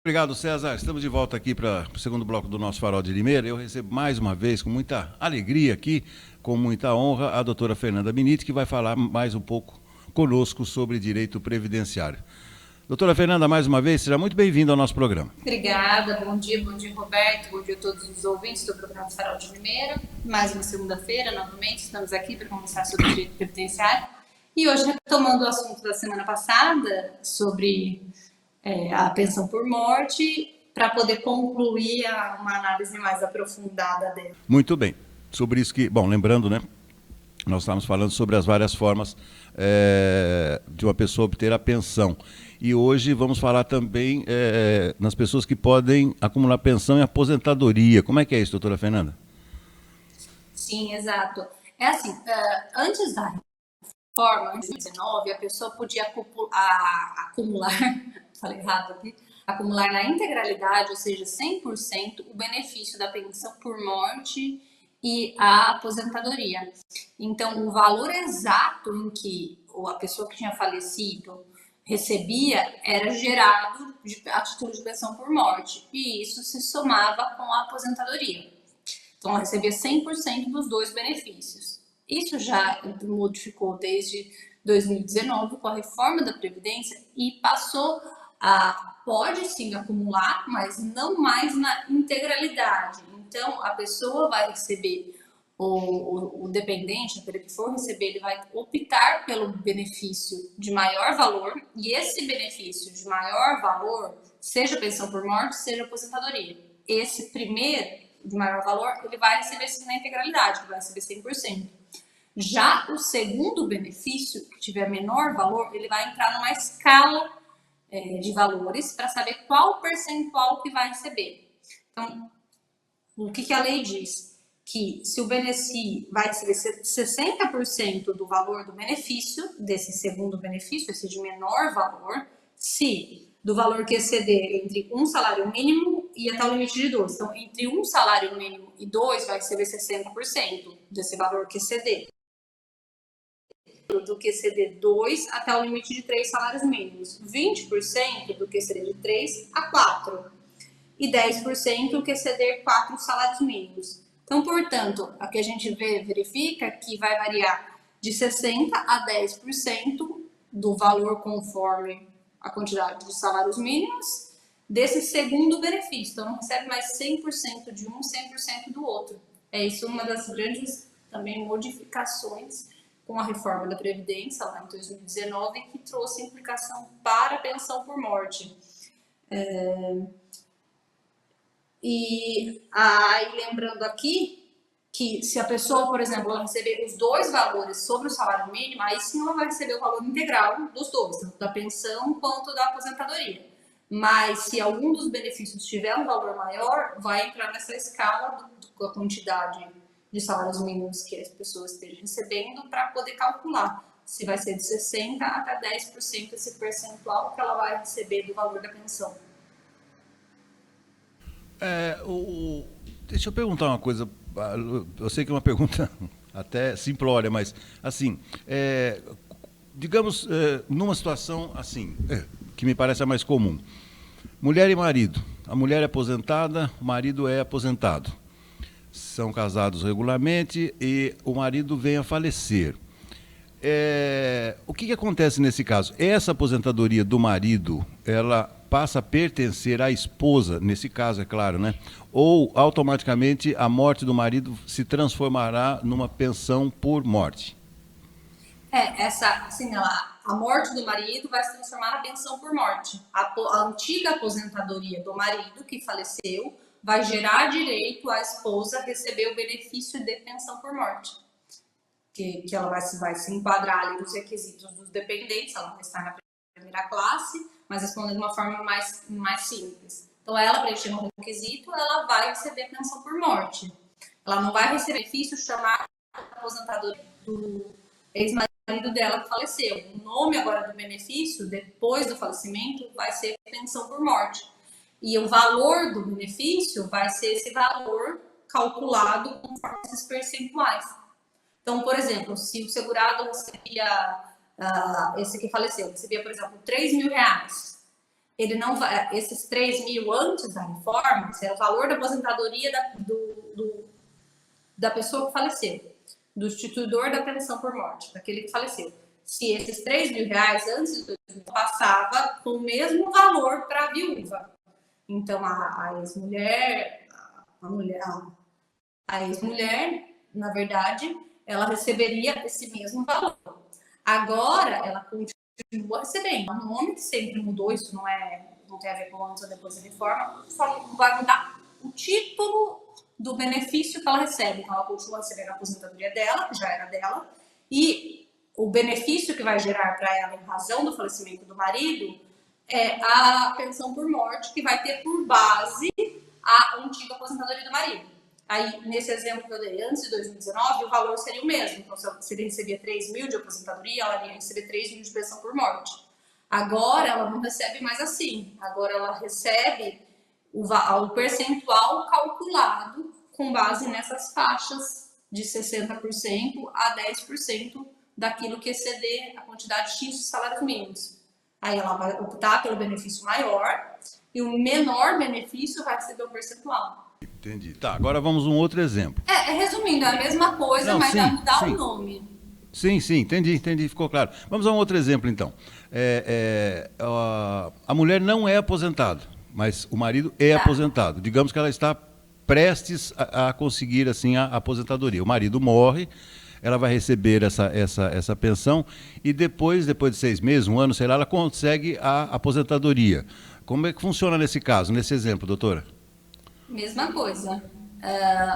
Obrigado, César. Estamos de volta aqui para o segundo bloco do nosso Farol de Limeira. Eu recebo mais uma vez, com muita alegria aqui, com muita honra, a doutora Fernanda Miniti, que vai falar mais um pouco conosco sobre direito previdenciário. Doutora Fernanda, mais uma vez, seja muito bem-vinda ao nosso programa. Obrigada, bom dia Roberto, bom dia a todos os ouvintes do programa Farol de Limeira. Mais uma segunda-feira, novamente, estamos aqui para conversar sobre direito previdenciário. E hoje, retomando o assunto da semana passada, sobre a pensão por morte, para poder concluir uma análise mais aprofundada dela. Muito bem. Sobre isso que, bom, lembrando, né, nós estávamos falando sobre as várias formas de uma pessoa obter a pensão. E hoje vamos falar também nas pessoas que podem acumular pensão e aposentadoria. Como é que é isso, doutora Fernanda? Sim, exato. É assim, antes da reforma, antes de 2019, a pessoa podia acumular, falei errado aqui, acumular na integralidade, ou seja, 100%, o benefício da pensão por morte e a aposentadoria. Então, o valor exato em que a pessoa que tinha falecido recebia era gerado a título de pensão por morte, e isso se somava com a aposentadoria. Então, ela recebia 100% dos dois benefícios. Isso já modificou desde 2019 com a reforma da Previdência e passou pode sim acumular, mas não mais na integralidade. Então, a pessoa vai receber, o dependente, aquele que for receber, ele vai optar pelo benefício de maior valor, e esse benefício de maior valor, seja pensão por morte, seja aposentadoria. Esse primeiro, de maior valor, ele vai receber sim na integralidade, ele vai receber 100%. Já o segundo benefício, que tiver menor valor, ele vai entrar numa escala de valores para saber qual percentual que vai receber. Então, o que a lei diz? Que se o benefício vai receber 60% do valor do benefício, desse segundo benefício, esse de menor valor, se do valor que exceder entre um salário mínimo e até o limite de 2. Então, entre um salário mínimo e 2, vai receber 60% desse valor que exceder. Do que exceder 2 até o limite de 3 salários mínimos. 20% do que exceder de 3 a 4. E 10% do que exceder 4 salários mínimos. Então, portanto, aqui a gente verifica que vai variar de 60% a 10% do valor conforme a quantidade de salários mínimos desse segundo benefício. Então, não recebe mais 100% de um, 100% do outro. É isso uma das grandes também modificações com a reforma da Previdência, lá em 2019, que trouxe implicação para a pensão por morte. E aí, lembrando aqui, que se a pessoa, por exemplo, ela receber os dois valores sobre o salário mínimo, aí sim ela vai receber o valor integral dos dois, tanto da pensão quanto da aposentadoria. Mas se algum dos benefícios tiver um valor maior, vai entrar nessa escala da quantidade de salários mínimos que as pessoas estejam recebendo para poder calcular se vai ser de 60% até 10% esse percentual que ela vai receber do valor da pensão. Deixa eu perguntar uma coisa. Eu sei que é uma pergunta até simplória, mas assim, digamos, numa situação assim, que me parece a mais comum. Mulher e marido. A mulher é aposentada, o marido é aposentado. São casados regularmente e o marido vem a falecer. O que acontece nesse caso? Essa aposentadoria do marido, ela passa a pertencer à esposa, nesse caso, é claro, né? Ou automaticamente a morte do marido se transformará numa pensão por morte? A morte do marido vai se transformar na pensão por morte. A antiga aposentadoria do marido que faleceu vai gerar direito à esposa receber o benefício de pensão por morte. Que ela vai se enquadrar ali nos requisitos dos dependentes, ela vai estar na primeira classe, mas respondendo de uma forma mais simples. Então, ela, preenchendo o requisito, ela vai receber pensão por morte. Ela não vai receber benefício chamado aposentadoria do ex-marido dela que faleceu. O nome agora do benefício, depois do falecimento, vai ser pensão por morte. E o valor do benefício vai ser esse valor calculado conforme esses percentuais. Então, por exemplo, se o segurado recebia, esse que faleceu, recebia, por exemplo, R$3.000, ele não vai, esses 3 mil antes da reforma, era o valor da aposentadoria da pessoa que faleceu, do instituidor da pensão por morte, daquele que faleceu. Se esses 3 mil reais antes de 2000 passava com o mesmo valor para a viúva. Então, a ex-mulher, na verdade, ela receberia esse mesmo valor. Agora, ela continua recebendo. O nome que sempre mudou, isso não tem a ver com antes ou depois da reforma, só vai mudar o título do benefício que ela recebe. Então, ela continua recebendo a aposentadoria dela, que já era dela, e o benefício que vai gerar para ela em razão do falecimento do marido é a pensão por morte, que vai ter por base a antiga aposentadoria do marido. Aí, nesse exemplo que eu dei, antes de 2019, o valor seria o mesmo. Então, se ele recebia 3 mil de aposentadoria, ela iria receber 3 mil de pensão por morte. Agora, ela não recebe mais assim. Agora, ela recebe o percentual calculado com base nessas faixas de 60% a 10% daquilo que exceder a quantidade X de salários mínimos. Aí ela vai optar pelo benefício maior e o menor benefício vai receber o percentual. Entendi. Tá, agora vamos a um outro exemplo. Resumindo, é a mesma coisa, Não, mas sim, vai mudar sim. o nome. Sim, entendi, ficou claro. Vamos a um outro exemplo, então. A mulher não é aposentada, mas o marido é aposentado. Digamos que ela está prestes a conseguir assim a aposentadoria. O marido morre, ela vai receber essa pensão e depois de 6 meses, 1 ano, sei lá, ela consegue a aposentadoria. Como é que funciona nesse caso, nesse exemplo, doutora? Mesma coisa.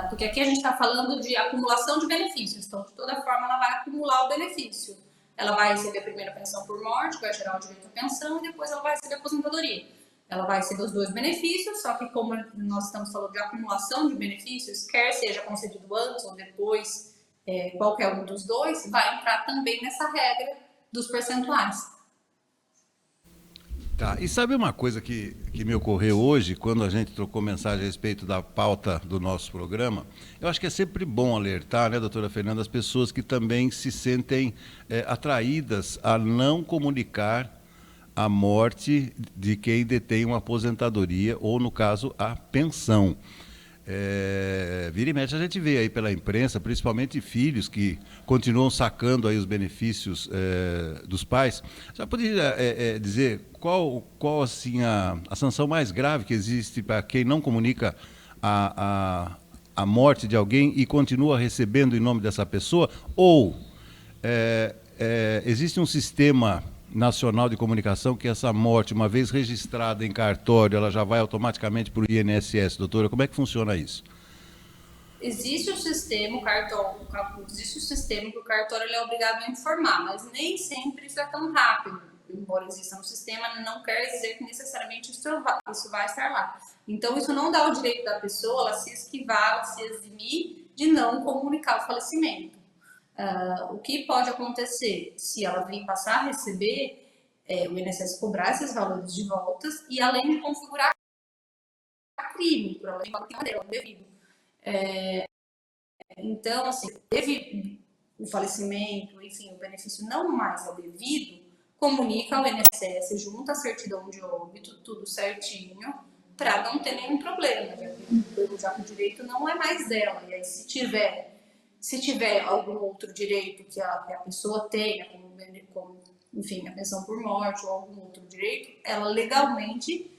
Porque aqui a gente está falando de acumulação de benefícios. Então, de toda forma, ela vai acumular o benefício. Ela vai receber a primeira pensão por morte, vai gerar o direito à pensão e depois ela vai receber a aposentadoria. Ela vai receber os 2 benefícios, só que como nós estamos falando de acumulação de benefícios, quer seja concedido antes ou depois, qualquer um dos dois, vai entrar também nessa regra dos percentuais. Tá, e sabe uma coisa que me ocorreu hoje, quando a gente trocou mensagem a respeito da pauta do nosso programa? Eu acho que é sempre bom alertar, né, doutora Fernanda, as pessoas que também se sentem atraídas a não comunicar a morte de quem detém uma aposentadoria, ou, no caso, a pensão. Vira e mexe a gente vê aí pela imprensa, principalmente filhos que continuam sacando aí os benefícios dos pais. Já poderia dizer qual assim, a sanção mais grave que existe para quem não comunica a morte de alguém e continua recebendo em nome dessa pessoa? Ou existe um sistema nacional de comunicação que essa morte, uma vez registrada em cartório, ela já vai automaticamente para o INSS, doutora? Como é que funciona isso? Existe o sistema, que o cartório ele é obrigado a informar, mas nem sempre isso é tão rápido. Embora exista no sistema, não quer dizer que necessariamente isso vai estar lá. Então, isso não dá o direito da pessoa ela se esquivar, ela se eximir de não comunicar o falecimento. O que pode acontecer se ela vir passar a receber, o INSS cobrar esses valores de voltas e além de configurar crime, por além do devido. Então, assim, teve o falecimento, enfim, o benefício não mais é devido, comunica ao INSS, junta a certidão de óbito, tudo certinho, para não ter nenhum problema, já que o direito não é mais dela. E aí, se tiver algum outro direito que a pessoa tenha, como enfim, a pensão por morte ou algum outro direito, ela legalmente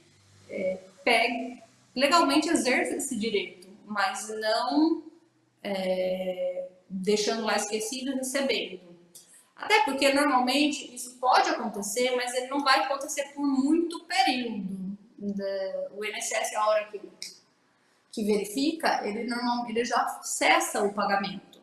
exerce esse direito, mas não deixando lá esquecido e recebendo. Até porque, normalmente, isso pode acontecer, mas ele não vai acontecer por muito período. O INSS, a hora que verifica, ele já cessa o pagamento.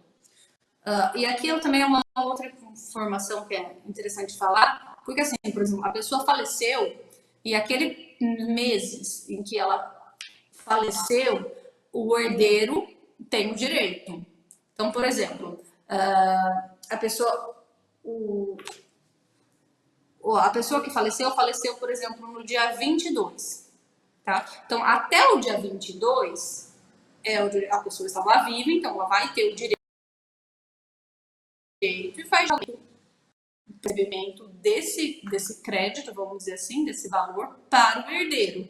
E aqui também é uma outra informação que é interessante falar, porque, assim, por exemplo, a pessoa faleceu e aquele meses em que ela faleceu, o herdeiro tem o direito. Então, por exemplo, a pessoa que faleceu, por exemplo, no dia 22, tá? Então, até o dia 22, a pessoa estava viva, então ela vai ter o direito e faz recebimento desse crédito, vamos dizer assim, desse valor para o herdeiro.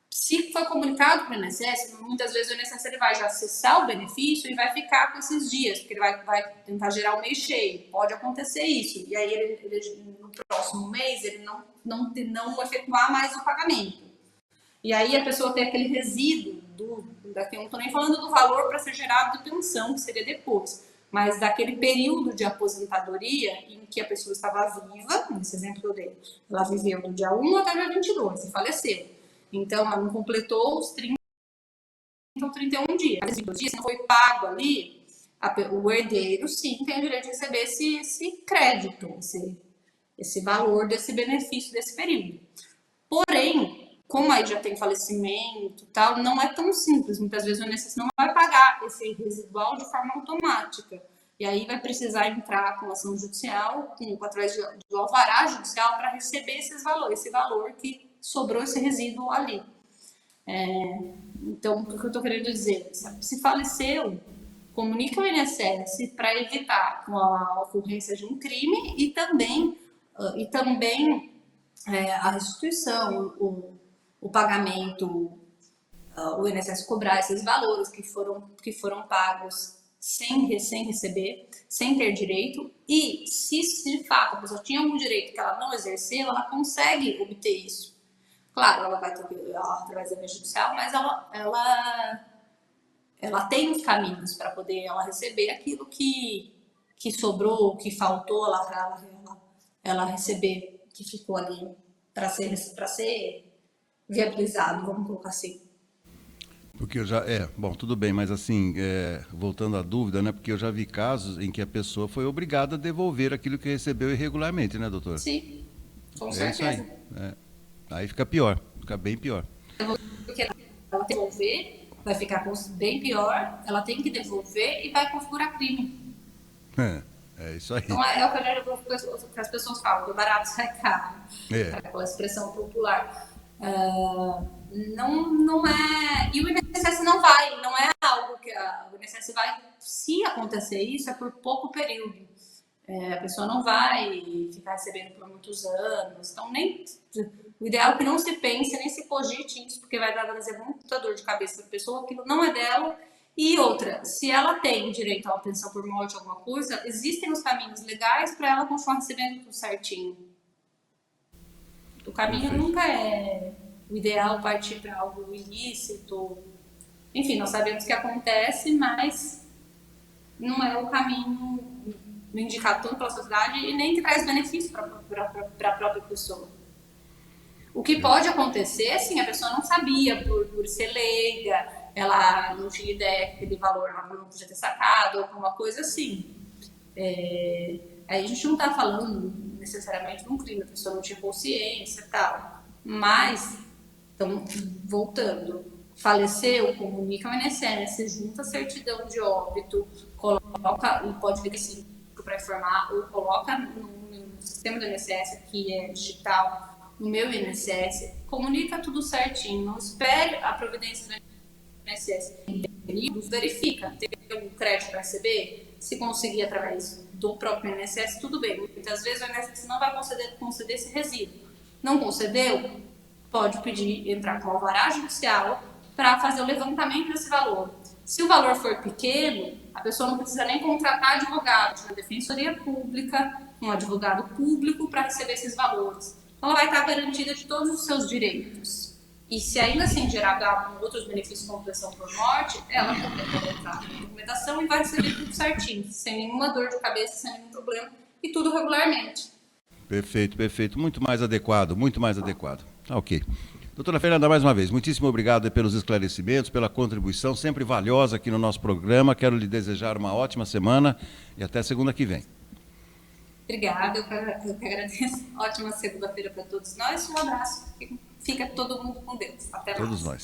Se for comunicado para o INSS, muitas vezes o INSS ele vai já acessar o benefício e vai ficar com esses dias, porque ele vai tentar gerar o mês cheio. Pode acontecer isso. E aí, ele no próximo mês, ele não efetuar mais o pagamento. E aí, a pessoa tem aquele resíduo daqui eu não estou nem falando do valor para ser gerado de pensão, que seria depois, mas daquele período de aposentadoria em que a pessoa estava viva, nesse exemplo que eu dei, ela viveu do dia 1 até o dia 22 e faleceu. Então, ela não completou os 30 ou 31 dias. Mas, se não foi pago ali, o herdeiro, sim, tem o direito de receber esse crédito, esse valor desse benefício desse período. Porém, como aí já tem falecimento e tal, não é tão simples. Muitas vezes o INSS não vai pagar esse residual de forma automática. E aí vai precisar entrar com ação judicial, através do alvará judicial, para receber esse valor que sobrou esse resíduo ali. Então, o que eu estou querendo dizer? Se faleceu, comunique ao INSS para evitar a ocorrência de um crime e também a restituição, o pagamento, o INSS cobrar esses valores que foram pagos sem receber, sem ter direito, e se de fato a pessoa tinha algum direito que ela não exerceu, ela consegue obter isso. Claro, ela vai ter que através da via judicial, mas ela tem os caminhos para poder ela receber aquilo que sobrou, que faltou, ela receber, que ficou ali para ser viabilizado, vamos colocar assim. Porque eu já. Bom, tudo bem, mas assim, voltando à dúvida, né? Porque eu já vi casos em que a pessoa foi obrigada a devolver aquilo que recebeu irregularmente, né, doutora? Sim, com certeza. Isso aí. Aí fica pior, fica bem pior. Porque ela devolver, vai ficar bem pior, ela tem que devolver e vai configurar crime. É isso aí. Então é o que as pessoas falam, do barato sai caro, aquela expressão popular. Não é. E o INSS não é algo que o INSS vai. Se acontecer isso, é por pouco período. A pessoa não vai ficar recebendo por muitos anos. Então, o ideal é que não se pense, nem se cogite isso, porque vai trazer muita dor de cabeça para a pessoa, aquilo não é dela. E outra, se ela tem direito à pensão por morte, alguma coisa, existem os caminhos legais para ela continuar recebendo tudo certinho. O caminho nunca é o ideal partir para algo ilícito. Enfim, nós sabemos que acontece, mas não é o caminho indicado tanto pela sociedade e nem que traz benefício para a própria pessoa. O que pode acontecer, sim, a pessoa não sabia por ser leiga, ela não tinha ideia que aquele valor ela não podia ter sacado, ou alguma coisa assim. Aí a gente não está falando necessariamente de um crime, a pessoa não tinha consciência e tal. Mas, então, voltando, faleceu, comunica ao INSS, junta a certidão de óbito, coloca, pode vir assim para informar, ou coloca no sistema do INSS, que é digital, no meu INSS, comunica tudo certinho, não espere a providência do INSS, verifica, tem algum crédito para receber, se conseguir através do próprio INSS, tudo bem. Muitas vezes o INSS não vai conceder esse resíduo. Não concedeu, pode pedir, entrar com o alvará judicial para fazer o levantamento desse valor. Se o valor for pequeno, a pessoa não precisa nem contratar advogado, na defensoria pública, um advogado público para receber esses valores. Então, ela vai estar garantida de todos os seus direitos. E se ainda assim gerar outros benefícios como pensão por morte, ela também vai entrar na documentação e vai receber tudo certinho, sem nenhuma dor de cabeça, sem nenhum problema, e tudo regularmente. Perfeito, perfeito. Muito mais adequado, muito mais adequado. Ok. Doutora Fernanda, mais uma vez, muitíssimo obrigado pelos esclarecimentos, pela contribuição sempre valiosa aqui no nosso programa. Quero lhe desejar uma ótima semana e até segunda que vem. Obrigada, eu que agradeço. Ótima segunda-feira para todos nós. Um abraço. Fica todo mundo com Deus. Até mais. Todos nós.